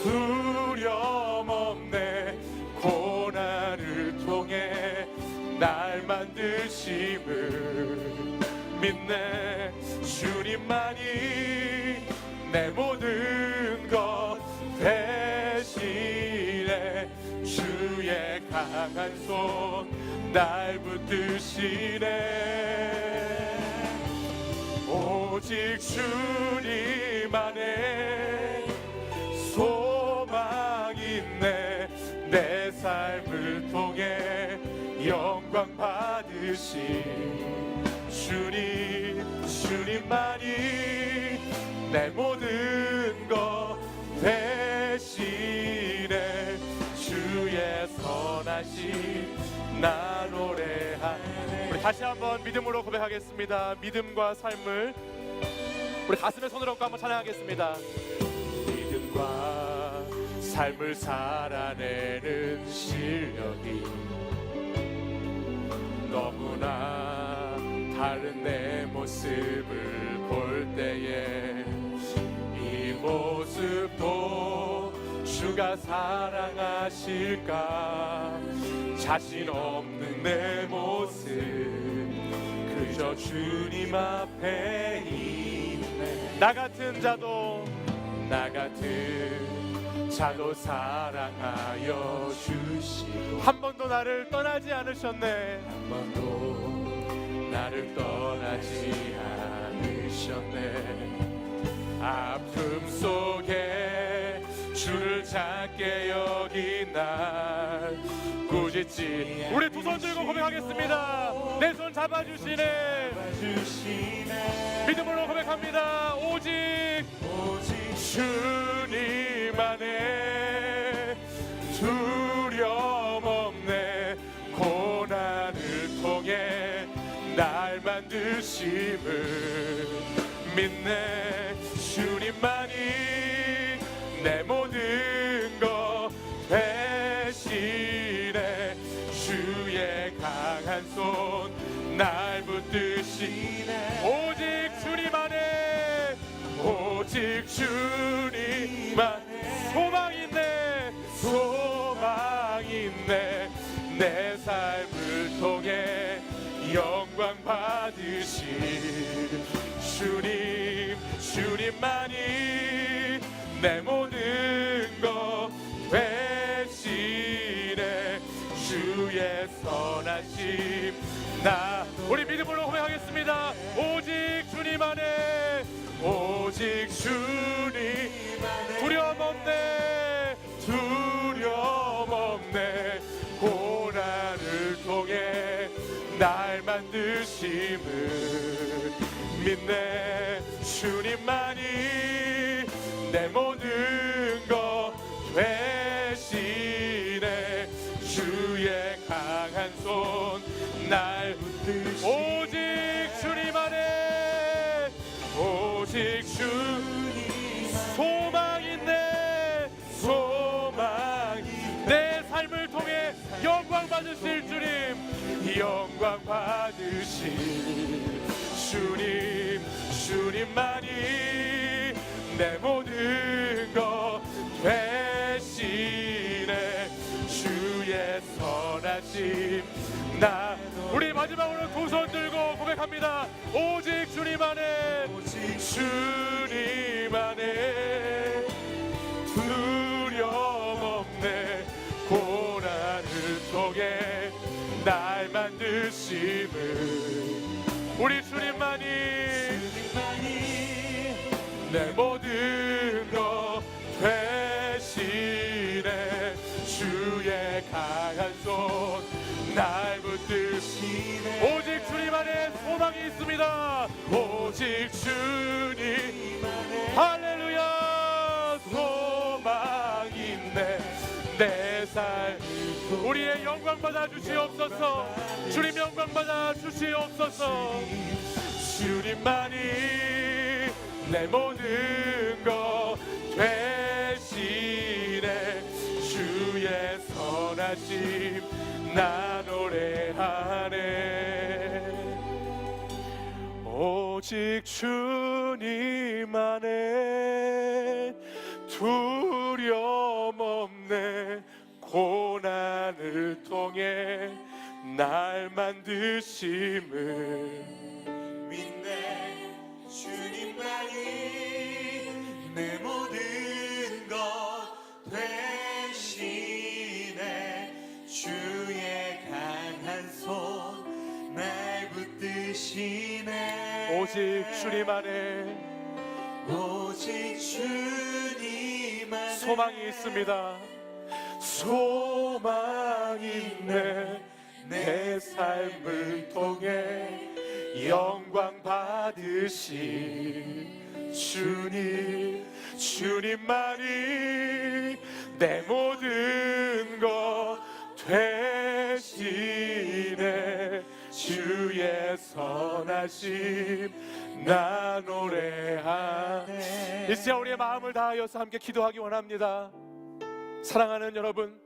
두려움 없네. 고난을 통해 날 만드심을 믿네. 주님만이 내 모든 것 대신에 주의 강한 손 날 붙드시네. 오직 주님 안에 소망 있네. 내 삶을 통해 영광 받으신 주님만이 내 모든 것 대신에 주의 선하심 나 노래하네. 우리 다시 한번 믿음으로 고백하겠습니다. 믿음과 삶을 우리 가슴에 손을 얹고 한번 찬양하겠습니다. 믿음과 삶을 살아내는 실력이 너무나 다른 내 모습을 볼 때에 이 모습도 주가 사랑하실까. 자신 없는 내 모습 그저 주님 앞에 있네. 나 같은 자도 사랑하여 주시고 한 번도 나를 떠나지 않으셨네. 한 번도 나를 떠나지 않으셨네. 아픔 속에 주를 작게 여긴 날 꾸짖지. 우리 두 손 들고 고백하겠습니다. 내 손 잡아주시네. 믿음으로 고백합니다. 오직 주님 안에 두려움 없네. 고난을 통해 날 만드심을 믿네. 주님만이 내 모든 것 대신에 주의 강한 손 날 붙드시네. 오직 주님 안에 오직 주님만 소망 있네. 소망 있네. 내 삶을 통해 영광 받으실 주님만이 내 모든 것 대신에 주의 선하심 나. 우리 믿음으로 고백하겠습니다. 오직 주님 안에 오직 주님 안에 두려움 없네. 고난을 통해 날 만드심을 믿네. 주님만이 내 모든 것 대신에 주의 강한 손 날 붙드시네. 오직 주님 안에 오직 주님 소망 있네. 소망 내 삶을 통해 영광 받으실 영광 받으실 주님만이 내 모든 것 대신에 주의 선하심 나. 우리 마지막으로 두 손 들고 고백합니다. 오직 주님 안에 두려움 없네. 고난을 통해 날 만드심을 우리 주님만이 내 모든 것 대신에 주의 강한 손 날 붙드시네. 오직 주님 안에 소망이 있습니다. 오직 주님 안에 할렐루야 소망 있네. 내 삶 우리의 영광 받아 주시옵소서. 주님 영광 받아 주시옵소서. 주님만이 내 모든 것 대신에 주의 선하심 나 노래하네. 오직 주님 안에 두려움 없네. 고난을 통해 날 만드심을 주님만이 내 모든 것 되시네. 주의 강한 손 날 붙드시네. 오직 주님 안에 오직 주님 안에 소망이 있습니다. 소망이 있네. 내 삶을 통해 영광 받으신 주님만이 내 모든 것 되시네. 주의 선하심 나 노래하네. 이 시간 우리의 마음을 다하여서 함께 기도하기 원합니다. 사랑하는 여러분,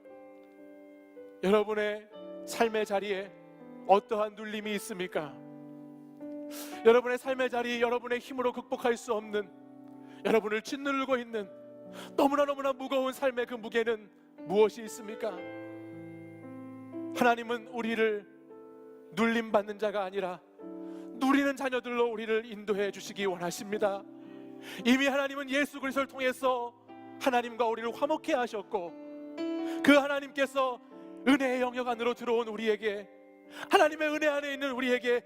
여러분의 삶의 자리에 어떠한 눌림이 있습니까? 여러분의 삶의 자리, 여러분의 힘으로 극복할 수 없는, 여러분을 짓누르고 있는 너무나 무거운 삶의 그 무게는 무엇이 있습니까? 하나님은 우리를 눌림받는 자가 아니라 누리는 자녀들로 우리를 인도해 주시기 원하십니다. 이미 하나님은 예수 그리스도를 통해서 하나님과 우리를 화목케 하셨고, 그 하나님께서 은혜의 영역 안으로 들어온 우리에게, 하나님의 은혜 안에 있는 우리에게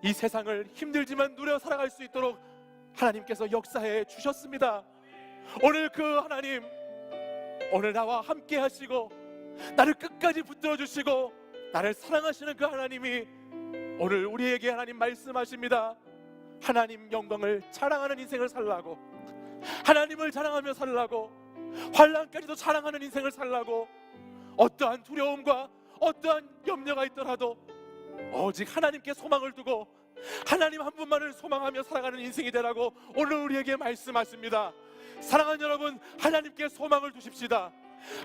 이 세상을 힘들지만 누려 살아갈 수 있도록 하나님께서 역사해 주셨습니다. 오늘 그 하나님, 오늘 나와 함께 하시고 나를 끝까지 붙들어 주시고 나를 사랑하시는 그 하나님이 오늘 우리에게 하나님 말씀하십니다. 하나님 영광을 자랑하는 인생을 살라고, 하나님을 자랑하며 살라고, 환난까지도 자랑하는 인생을 살라고, 어떠한 두려움과 어떠한 염려가 있더라도 오직 하나님께 소망을 두고 하나님 한 분만을 소망하며 살아가는 인생이 되라고 오늘 우리에게 말씀하십니다. 사랑하는 여러분, 하나님께 소망을 두십시다.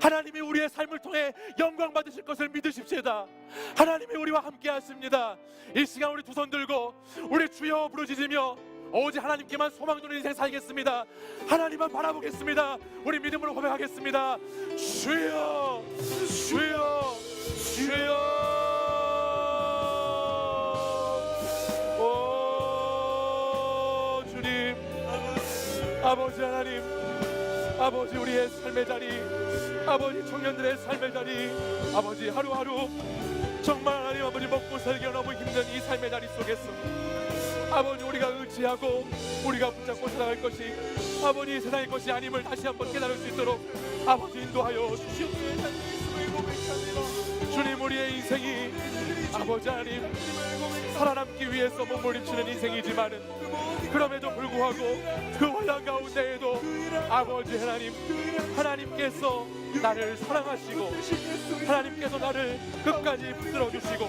하나님이 우리의 삶을 통해 영광 받으실 것을 믿으십시다. 하나님이 우리와 함께 하십니다. 이 시간 우리 두 손 들고 우리 주여 부르짖으며 오직 하나님께만 소망 두는 인생 살겠습니다. 하나님만 바라보겠습니다. 우리 믿음으로 고백하겠습니다. 주여, 주여, 주여. 오 주님, 아버지 하나님, 아버지 우리의 삶의 자리, 아버지 청년들의 삶의 자리, 아버지 하루하루 정말 하나님 아버지 먹고 살기가 너무 힘든 이 삶의 자리 속에서 아버지 우리가 의지하고 우리가 붙잡고 살아갈 것이 아버지 세상의 것이 아님을 다시 한번 깨달을 수 있도록 아버지 인도하여 주시옵소서. 주님, 우리의 인생이 아버지 하나님 살아남기 위해서 몸부림치는 인생이지만은 그럼에도 불구하고 그 환난 가운데에도 아버지 하나님, 하나님께서 나를 사랑하시고 하나님께서 나를 끝까지 붙들어 주시고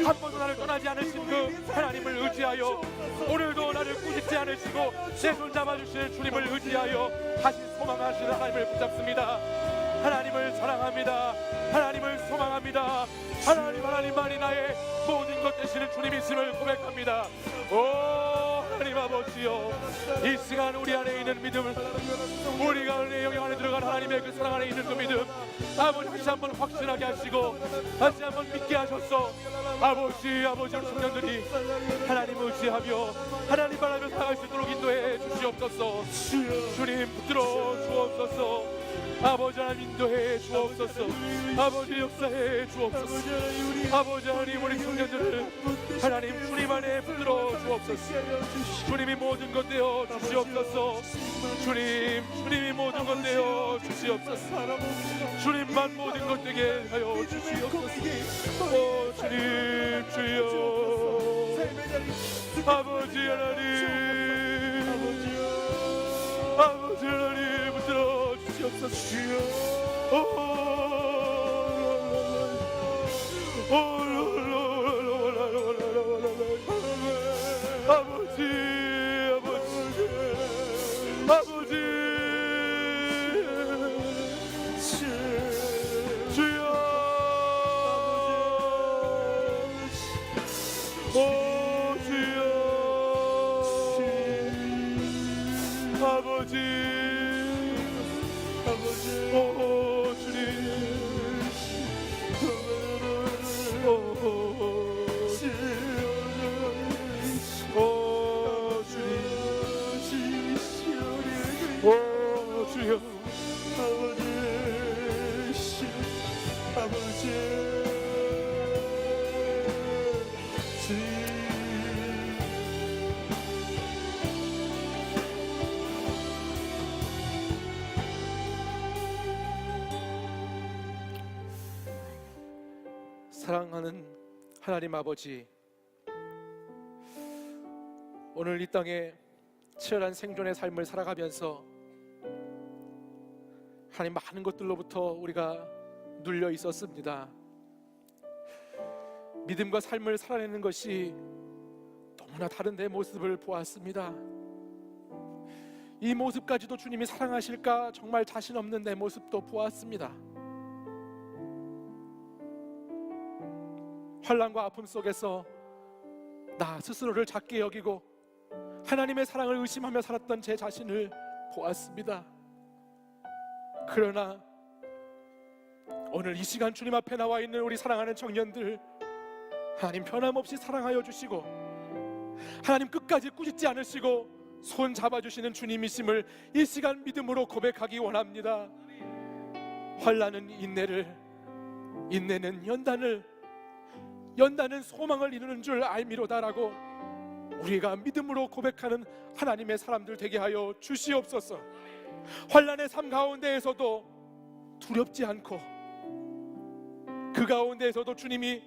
한 번도 나를 떠나지 않으신 그 하나님을 의지하여 오늘도 나를 꾸짖지 않으시고 내 손 잡아주시는 주님을 의지하여 다시 소망하시는 하나님을 붙잡습니다. 하나님을 사랑합니다. 하나님을 소망합니다. 하나님만이 나의 모든 것 되시는 주님이심을 고백합니다. 오 하나님 아버지여, 이 시간 우리 안에 있는 믿음을, 우리가 은혜의 영역 안에 들어간 하나님의 그 사랑 안에 있는 그 믿음 아버지 다시 한번 확신하게 하시고 다시 한번 믿게 하셨어. 아버지 우리 청년들이 하나님 의지하며 하나님 바라며 살아갈 수 있도록 인도해 주시옵소서. 주님 붙들어 주옵소서. 아버지 하나님 인도해 주옵소서. 아버지 역사해 주옵소서. 아버지 하나님 우리 청년들을 하나님 주님 안에 붙들어 주옵소서. 주님이 모든 것 되어 주시옵소서. 주님이 모든 것 되어 주시옵소서. 주님만 모든 것 되게 하여 주시옵소서. 오 주님 주여, 아버지 하나님, 아버지 하나님 붙들어 주시옵소서. 아버지 주여, 오 주여, 아버지 오 주님, 오 사랑하는 하나님 아버지, 오늘 이 땅에 치열한 생존의 삶을 살아가면서 하나님, 많은 것들로부터 우리가 눌려 있었습니다. 믿음과 삶을 살아내는 것이 너무나 다른 내 모습을 보았습니다. 이 모습까지도 주님이 사랑하실까 정말 자신 없는 내 모습도 보았습니다. 환난과 아픔 속에서 나 스스로를 작게 여기고 하나님의 사랑을 의심하며 살았던 제 자신을 보았습니다. 그러나 오늘 이 시간 주님 앞에 나와 있는 우리 사랑하는 청년들, 하나님 변함없이 사랑하여 주시고 하나님 끝까지 꾸짖지 않으시고 손 잡아주시는 주님이심을 이 시간 믿음으로 고백하기 원합니다. 환난은 인내를, 인내는 연단을, 연단은 소망을 이루는 줄 알미로다라고 우리가 믿음으로 고백하는 하나님의 사람들 되게 하여 주시옵소서. 환난의 삶 가운데에서도 두렵지 않고 그 가운데에서도 주님이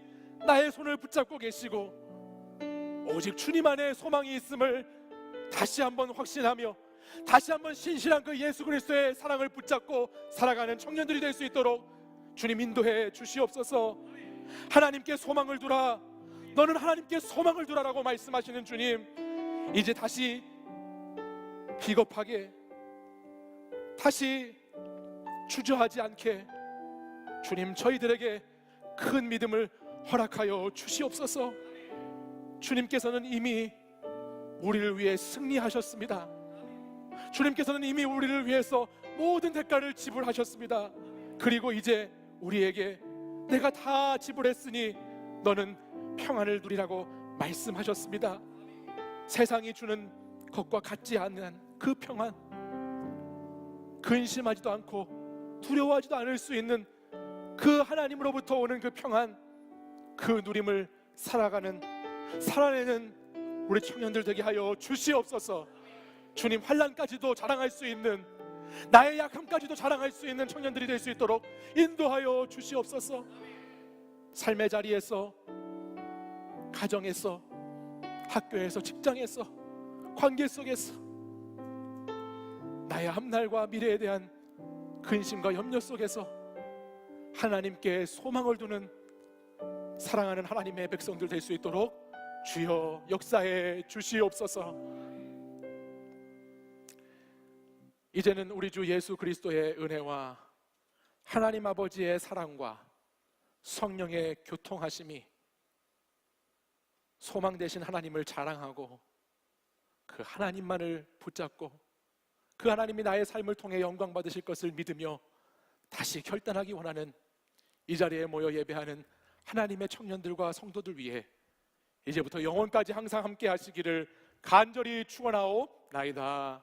나의 손을 붙잡고 계시고 오직 주님 안에 소망이 있음을 다시 한번 확신하며 다시 한번 신실한 그 예수 그리스도의 사랑을 붙잡고 살아가는 청년들이 될 수 있도록 주님 인도해 주시옵소서. 하나님께 소망을 두라, 너는 하나님께 소망을 두라라고 말씀하시는 주님, 이제 다시 비겁하게, 다시 주저하지 않게 주님 저희들에게 큰 믿음을 허락하여 주시옵소서. 주님께서는 이미 우리를 위해 승리하셨습니다. 주님께서는 이미 우리를 위해서 모든 대가를 지불하셨습니다. 그리고 이제 우리에게 내가 다 지불했으니 너는 평안을 누리라고 말씀하셨습니다. 세상이 주는 것과 같지 않은 그 평안, 근심하지도 않고 두려워하지도 않을 수 있는 그 하나님으로부터 오는 그 평안, 그 누림을 살아내는 우리 청년들 되게 하여 주시옵소서. 주님, 환난까지도 자랑할 수 있는, 나의 약함까지도 자랑할 수 있는 청년들이 될 수 있도록 인도하여 주시옵소서. 삶의 자리에서, 가정에서, 학교에서, 직장에서, 관계 속에서 나의 앞날과 미래에 대한 근심과 염려 속에서 하나님께 소망을 두는 사랑하는 하나님의 백성들 될 수 있도록 주여 역사해 주시옵소서. 이제는 우리 주 예수 그리스도의 은혜와 하나님 아버지의 사랑과 성령의 교통하심이 소망 되신 하나님을 자랑하고 그 하나님만을 붙잡고 그 하나님이 나의 삶을 통해 영광 받으실 것을 믿으며 다시 결단하기 원하는 이 자리에 모여 예배하는 하나님의 청년들과 성도들 위해 이제부터 영원까지 항상 함께 하시기를 간절히 축원하옵나이다.